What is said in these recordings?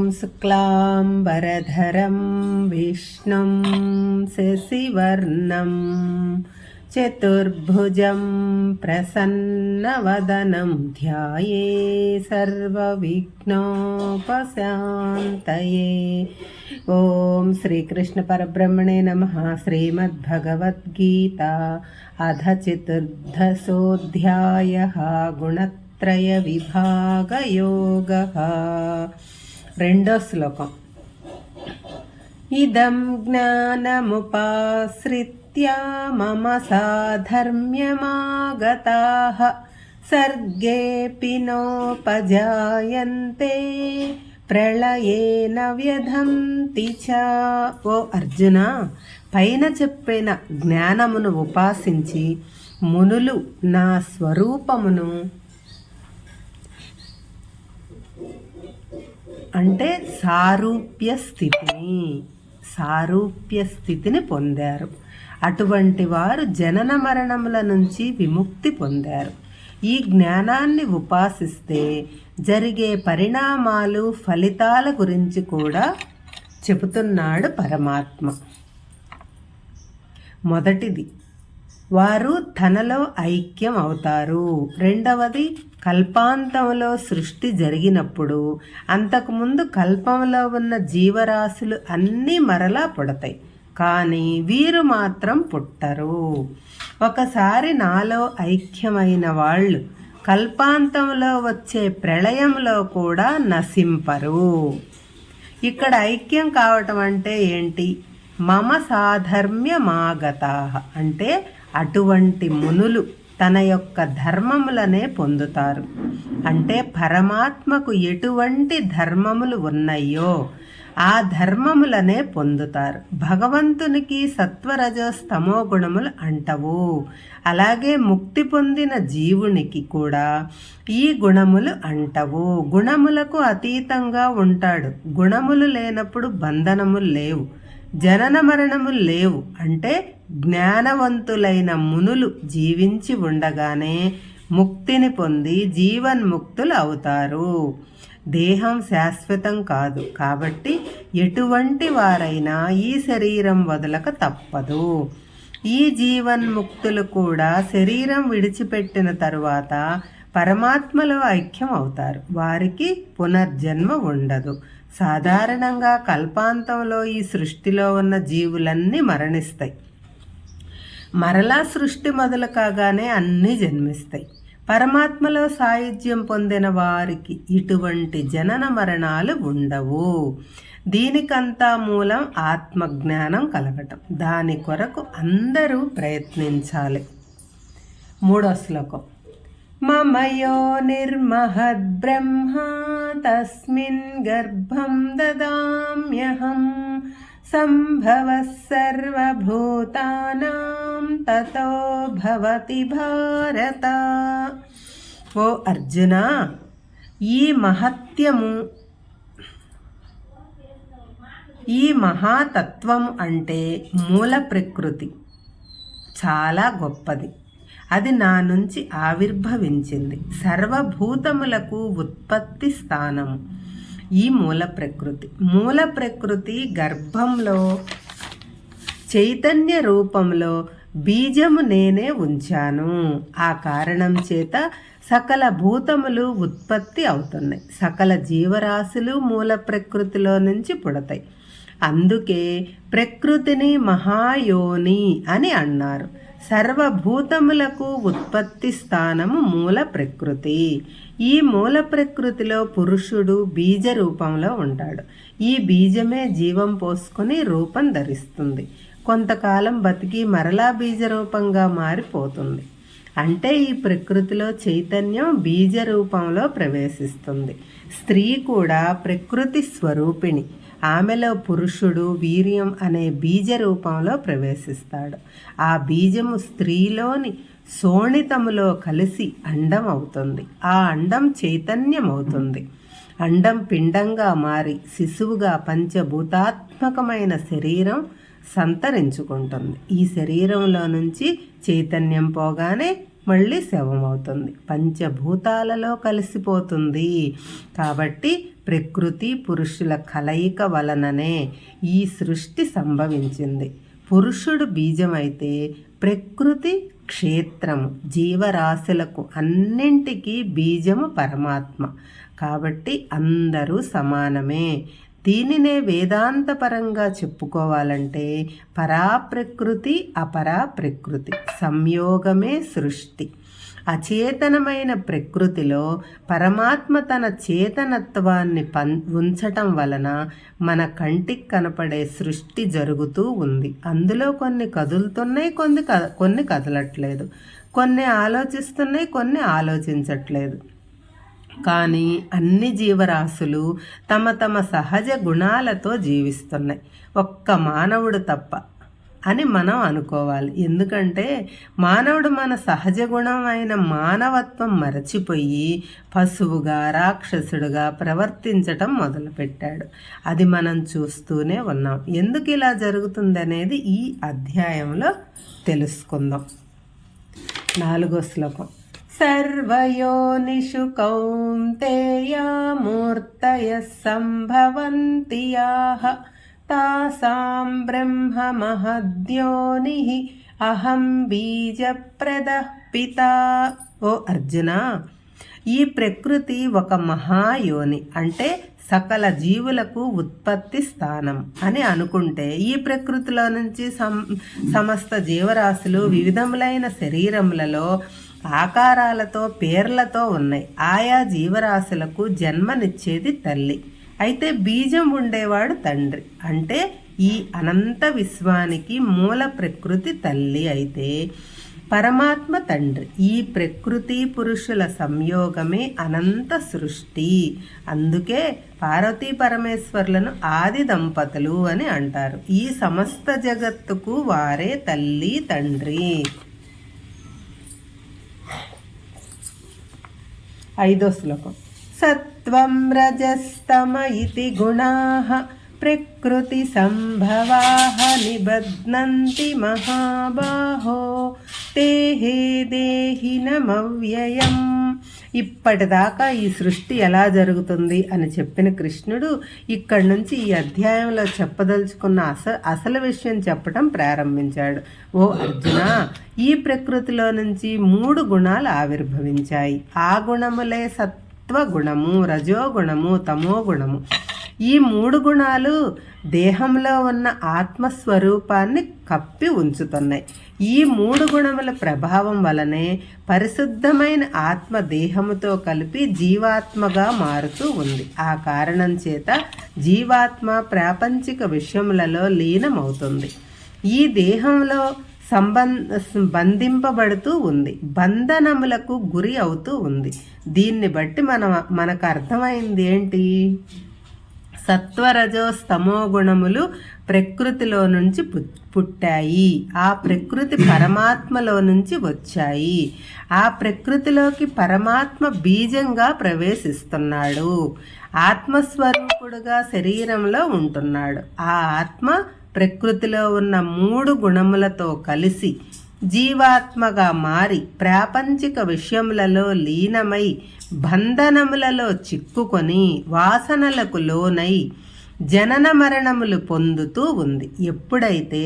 ॐ शुक्लाम्बरधरं विष्णुं शशिवर्णं चतुर्भुजं प्रसन्नवदनं ध्याये सर्वविघ्नोपशान्तये। ॐ श्रीकृष्णपरब्रह्मणे नमः। श्रीमद्भगवद्गीता अध चतुर्दशोऽध्यायः गुणत्रयविभागयोगः। రెండో శ్లోకం. ఇదం జ్ఞానముపాశ్రిత్య మమ సాధర్మ్యమాగతాః సర్గేऽపి నోపజాయంతే ప్రళయేన వ్యధంతి చ. ఓ అర్జున, పైన చెప్పిన జ్ఞానమును ఉపాసించి మునులు నా స్వరూపమును అంటే సారూప్య స్థితిని పొందారు. అటువంటి వారు జనన మరణముల నుంచి విముక్తి పొందారు. ఈ జ్ఞానాన్ని ఉపాసిస్తే జరిగే పరిణామాలు ఫలితాల గురించి కూడా చెబుతున్నాడు పరమాత్మ. మొదటిది, వారు తనలో ఐక్యం అవుతారు. రెండవది, కల్పాంతంలో సృష్టి జరిగినప్పుడు అంతకుముందు కల్పంలో ఉన్న జీవరాశులు అన్నీ మరలా పుడతాయి, కానీ వీరు మాత్రం పుట్టరు. ఒకసారి నాలో ఐక్యమైన వాళ్ళు కల్పాంతంలో వచ్చే ప్రళయంలో కూడా నశింపరు. ఇక్కడ ఐక్యం కావటం అంటే ఏంటి? మమ సాధర్మ్యమాగతాః అంటే అటువంటి మునులు తన యొక్క ధర్మములనే పొందుతారు. అంటే పరమాత్మకు ఎటువంటి ధర్మములు ఉన్నాయో ఆ ధర్మములనే పొందుతారు. భగవంతునికి సత్వరజస్తమో గుణములు అంటవు. అలాగే ముక్తి పొందిన జీవునికి కూడా ఈ గుణములు అంటవు. గుణములకు అతీతంగా ఉంటాడు. గుణములు లేనప్పుడు బంధనములు లేవు, జనన మరణములు లేవు. అంటే జ్ఞానవంతులైన మునులు జీవించి ఉండగానే ముక్తిని పొంది జీవన్ముక్తులు అవుతారు. దేహం శాశ్వతం కాదు కాబట్టి ఎటువంటి వారైనా ఈ శరీరం వదలక తప్పదు. ఈ జీవన్ముక్తులు కూడా శరీరం విడిచిపెట్టిన తరువాత పరమాత్మలో ఐక్యం అవుతారు. వారికి పునర్జన్మ ఉండదు. సాధారణంగా కల్పాంతంలో ఈ సృష్టిలో ఉన్న జీవులన్నీ మరణిస్తాయి. మరలా సృష్టి మొదలు కాగానే అన్నీ జన్మిస్తాయి. పరమాత్మలో సాయుధ్యం పొందిన వారికి ఇటువంటి జనన మరణాలు ఉండవు. దీనికంతా మూలం ఆత్మజ్ఞానం కలగటం. దాని కొరకు అందరూ ప్రయత్నించాలి. మూడో శ్లోకం. మమ యోనిర్మహద్బ్రహ్మ తస్మిన్ గర్భం దదామ్యహం సంభవః సర్వభూతానాం తతో భవతి భారత. ఓ అర్జున, ఈ మహాతత్వం అంటే మూల ప్రకృతి చాలా గొప్పది. అది నా నుంచి ఆవిర్భవించింది. సర్వభూతములకు ఉత్పత్తి స్థానము ఈ మూల ప్రకృతి గర్భంలో చైతన్య రూపంలో బీజము నేనే ఉంచాను. ఆ కారణం చేత సకల భూతములు ఉత్పత్తి అవుతున్నాయి. సకల జీవరాశులు మూల ప్రకృతిలో నుంచి పుడతాయి. అందుకే ప్రకృతిని మహాయోని అని అన్నారు. సర్వభూతములకు ఉత్పత్తి స్థానము మూల ప్రకృతి. ఈ మూల ప్రకృతిలో పురుషుడు బీజ రూపంలో ఉంటాడు. ఈ బీజమే జీవం పోసుకొని రూపం ధరిస్తుంది. కొంతకాలం బతికి మరలా బీజ రూపంగా మారిపోతుంది. అంటే ఈ ప్రకృతిలో చైతన్యం బీజ రూపంలో ప్రవేశిస్తుంది. స్త్రీ కూడా ప్రకృతి స్వరూపిణి. ఆమెలో పురుషుడు వీర్యం అనే బీజ రూపంలో ప్రవేశిస్తాడు. ఆ బీజము స్త్రీలోని శోణితములో కలిసి అండం అవుతుంది. ఆ అండం చైతన్యం అవుతుంది. అండం పిండంగా మారి శిశువుగా పంచభూతాత్మకమైన శరీరం సంతరించుకుంటుంది. ఈ శరీరంలో నుంచి చైతన్యం పోగానే మళ్ళీ శవం అవుతుంది, పంచభూతాలలో కలిసిపోతుంది. కాబట్టి ప్రకృతి పురుషుల కలయిక వలననే ఈ సృష్టి సంభవించింది. పురుషుడు బీజమైతే ప్రకృతి క్షేత్రము, జీవరాశులకు అన్నింటికీ బీజము పరమాత్మ. కాబట్టి అందరూ సమానమే. దీనినే వేదాంతపరంగా చెప్పుకోవాలంటే పరాప్రకృతి అపరాప్రకృతి సంయోగమే సృష్టి. అచేతనమైన ప్రకృతిలో పరమాత్మ తన చేతనత్వాన్ని ఉంచటం వలన మన కంటికి కనపడే సృష్టి జరుగుతూ ఉంది. అందులో కొన్ని కదులుతున్నాయి, కొన్ని కదలట్లేదు, కొన్ని ఆలోచిస్తున్నాయి, కొన్ని ఆలోచించట్లేదు. కానీ అన్ని జీవరాశులు తమ తమ సహజ గుణాలతో జీవిస్తున్నాయి, ఒక్క మానవుడు తప్ప అని మనం అనుకోవాలి. ఎందుకంటే మానవుడు మన సహజ గుణమైన మానవత్వం మరచిపోయి పశువుగా రాక్షసుడుగా ప్రవర్తించటం మొదలుపెట్టాడు. అది మనం చూస్తూనే ఉన్నాం. ఎందుకు ఇలా జరుగుతుందనేది ఈ అధ్యాయంలో తెలుసుకుందాం. 4వ శ్లోకం. సర్వయోనిషు కౌంతేయ మూర్తయః సంభవంతి యాః తాసాం బ్రహ్మ మహద్యోనిః అహం బీజప్రదః పితా. ఓ అర్జున, ఈ ప్రకృతి ఒక మహాయోని అంటే సకల జీవులకు ఉత్పత్తి స్థానం అని అనుకుంటే, ఈ ప్రకృతిలో నుంచి సమస్త జీవరాశులు వివిధములైన శరీరములలో ఆకారాలతో పేర్లతో ఉన్నాయి. ఆయా జీవరాశులకు జన్మనిచ్చేది తల్లి. అయితే బీజం ఉండేవాడు తండ్రి. అంటే ఈ అనంత విశ్వానికి మూల ప్రకృతి తల్లి అయితే పరమాత్మ తండ్రి. ఈ ప్రకృతి పురుషుల సంయోగమే అనంత సృష్టి. అందుకే పార్వతీ పరమేశ్వర్లను ఆది దంపతులు అని అంటారు. ఈ సమస్త జగత్తుకు వారే తల్లి తండ్రి. 5వ శ్లోకం. సత్వం రజస్తమ ఇతి గుణాః ప్రకృతి సంభవాః నిబధ్నంతి మహాబాహో తేహే దేహినమవ్యయం. ఇప్పటిదాకా ఈ సృష్టి ఎలా జరుగుతుంది అని చెప్పిన కృష్ణుడు ఇక్కడి నుంచి ఈ అధ్యాయంలో చెప్పదలుచుకున్న అసలు విషయం చెప్పడం ప్రారంభించాడు. ఓ అర్జున, ఈ ప్రకృతిలో నుంచి 3 గుణాలు ఆవిర్భవించాయి. ఆ గుణములే సత్వగుణము, రజోగుణము, తమోగుణము. ఈ 3 గుణాలు దేహంలో ఉన్న ఆత్మస్వరూపాన్ని కప్పి ఉంచుతున్నాయి. ఈ 3 గుణముల ప్రభావం వలనే పరిశుద్ధమైన ఆత్మ దేహముతో కలిపి జీవాత్మగా మారుతూ ఉంది. ఆ కారణం చేత జీవాత్మ ప్రాపంచిక విషయములలో లీనమవుతుంది. ఈ దేహంలో బంధింపబడుతూ ఉంది, బంధనములకు గురి అవుతూ ఉంది. దీన్ని బట్టి మనకు అర్థమైంది ఏంటి? సత్వరజోస్తమో గుణములు ప్రకృతిలో నుంచి పుట్టాయి. ఆ ప్రకృతి పరమాత్మలో నుంచి వచ్చాయి. ఆ ప్రకృతిలోకి పరమాత్మ బీజంగా ప్రవేశిస్తున్నాడు. ఆత్మస్వరూపుడుగా శరీరంలో ఉంటున్నాడు. ఆ ఆత్మ ప్రకృతిలో ఉన్న 3 గుణములతో కలిసి జీవాత్మగా మారి ప్రాపంచిక విషయములలో లీనమై బంధనములలో చిక్కుకొని వాసనలకు లోనై జనన మరణములు పొందుతూ ఉంది. ఎప్పుడైతే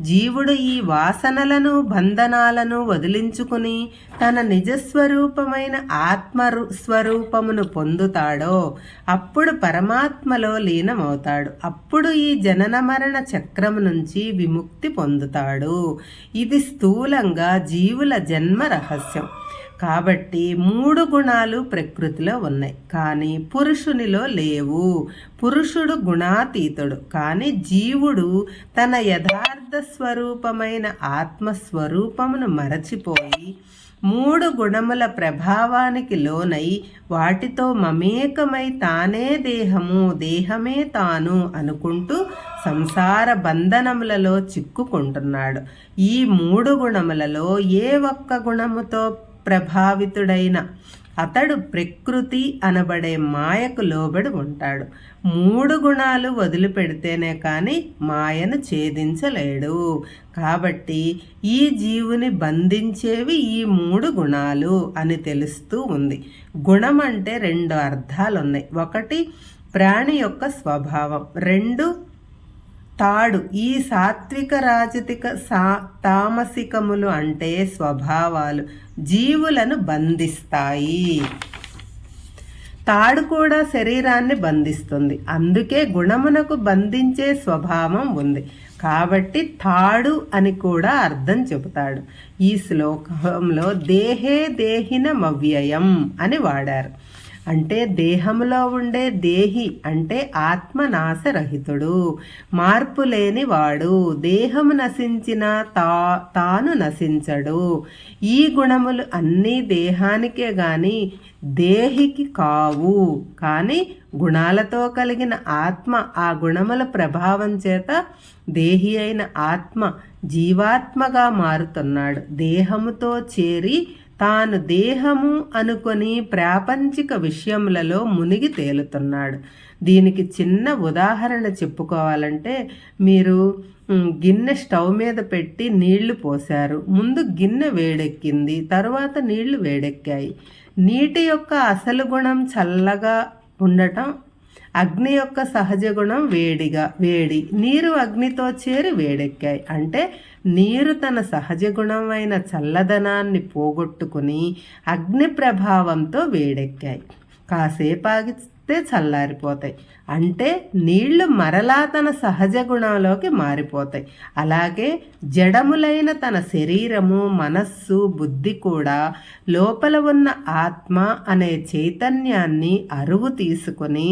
జీవుడు ఈ వాసనలను బంధనాలను వదిలించుకుని తన నిజస్వరూపమైన ఆత్మస్వరూపమును పొందుతాడో అప్పుడు పరమాత్మలో లీనమవుతాడు. అప్పుడు ఈ జనన మరణ చక్రము నుంచి విముక్తి పొందుతాడు. ఇది స్థూలంగా జీవుల జన్మ రహస్యం. కాబట్టి 3 గుణాలు ప్రకృతిలో ఉన్నాయి, కానీ పురుషునిలో లేవు. పురుషుడు గుణాతీతుడు, కానీ జీవుడు తన యథార్థ స్వరూపమైన ఆత్మస్వరూపమును మరచిపోయి 3 గుణముల ప్రభావానికి లోనై వాటితో మమేకమై తానే దేహము, దేహమే తాను అనుకుంటూ సంసార బంధనములలో చిక్కుకుంటున్నాడు. ఈ 3 గుణములలో ఏ ఒక్క గుణముతో ప్రభావితుడైన అతడు ప్రకృతి అనబడే మాయకు లోబడి ఉంటాడు. 3 గుణాలు వదిలిపెడితేనే కానీ మాయను ఛేదించలేడు. కాబట్టి ఈ జీవుని బంధించేవి ఈ 3 గుణాలు అని తెలుస్తూ ఉంది. గుణం అంటే 2 అర్థాలు ఉన్నాయి. 1 ప్రాణి యొక్క స్వభావం, 2 తాడు. ఈ సాత్విక రాజతిక తామసికములు అంటే స్వభావాలు జీవులను బంధిస్తాయి. తాడు కూడా శరీరాన్ని బంధిస్తుంది. అందుకే గుణమునకు బంధించే స్వభావం ఉంది. కాబట్టి తాడు అని కూడా అర్థం చెబుతాడు. ఈ శ్లోకంలో దేహే దేహినమవ్యయం అని వాడారు. అంటే దేహంలో ఉండే దేహి అంటే ఆత్మనాశరహితుడు, మార్పు లేనివాడు. దేహము నశించిన తాను నశించడు. ఈ గుణములు అన్నీ దేహానికే గాని దేహికి కావు. కానీ గుణాలతో కలిగిన ఆత్మ ఆ గుణముల ప్రభావం చేత దేహి అయిన ఆత్మ జీవాత్మగా మారుతున్నాడు. దేహముతో చేరి తాను దేహము అనుకొని ప్రాపంచిక విషయములలో మునిగి తేలుతున్నాడు. దీనికి చిన్న ఉదాహరణ చెప్పుకోవాలంటే, మీరు గిన్నె స్టవ్ మీద పెట్టి నీళ్లు పోశారు. ముందు గిన్నె వేడెక్కింది, తరువాత నీళ్లు వేడెక్కాయి. నీటి యొక్క అసలు గుణం చల్లగా ఉండటం, అగ్ని యొక్క సహజ గుణం వేడి. నీరు అగ్నితో చేరి వేడెక్కాయి. అంటే నీరు తన సహజ గుణమైన చల్లదనాన్ని పోగొట్టుకుని అగ్ని ప్రభావంతో వేడెక్కాయి. కాసేపు ఆగితే చల్లారిపోతాయి. అంటే నీళ్లు మరలా తన సహజ గుణంలోకి మారిపోతాయి. అలాగే జడములైన తన శరీరము, మనస్సు, బుద్ధి కూడా లోపల ఉన్న ఆత్మ అనే చైతన్యాన్ని అరువు తీసుకొని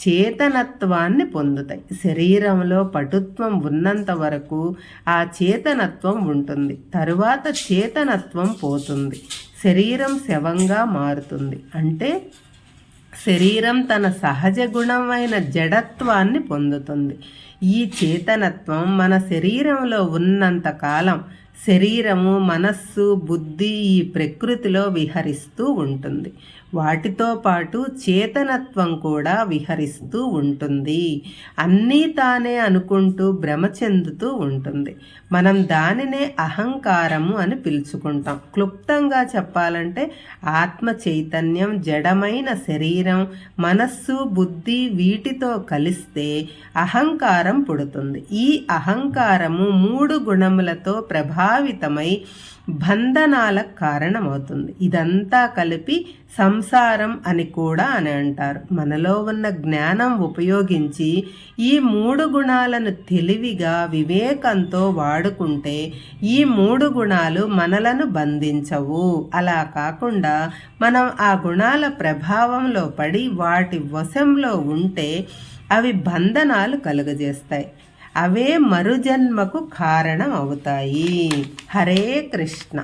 చేతనత్వాన్ని పొందుతాయి. శరీరంలో పటుత్వం ఉన్నంత వరకు ఆ చేతనత్వం ఉంటుంది. తరువాత చేతనత్వం పోతుంది, శరీరం శవంగా మారుతుంది. అంటే శరీరం తన సహజ గుణమైన జడత్వాన్ని పొందుతుంది. ఈ చేతనత్వం మన శరీరంలో ఉన్నంత కాలం శరీరము, మనస్సు, బుద్ధి ఈ ప్రకృతిలో విహరిస్తూ ఉంటుంది. వాటితో పాటు చేతనత్వం కూడా విహరిస్తూ ఉంటుంది. అన్నీ తానే అనుకుంటూ భ్రమ చెందుతూ ఉంటుంది. మనం దానినే అహంకారము అని పిలుచుకుంటాం. క్లుప్తంగా చెప్పాలంటే ఆత్మ చైతన్యం జడమైన శరీరం, మనస్సు, బుద్ధి వీటితో కలిస్తే అహంకారం పుడుతుంది. ఈ అహంకారము 3 గుణములతో ప్రభావితమై బంధనాలకు కారణమవుతుంది. ఇదంతా కలిపి సంసారం అని కూడా అంటారు. మనలో ఉన్న జ్ఞానం ఉపయోగించి ఈ 3 గుణాలను తెలివిగా వివేకంతో వాడుకుంటే ఈ 3 గుణాలు మనలను బంధించవు. అలా కాకుండా మనం ఆ గుణాల ప్రభావంలో పడి వాటి వశంలో ఉంటే అవి బంధనాలు కలుగజేస్తాయి. అవే మరుజన్మకు కారణం అవుతాయి. హరే కృష్ణ.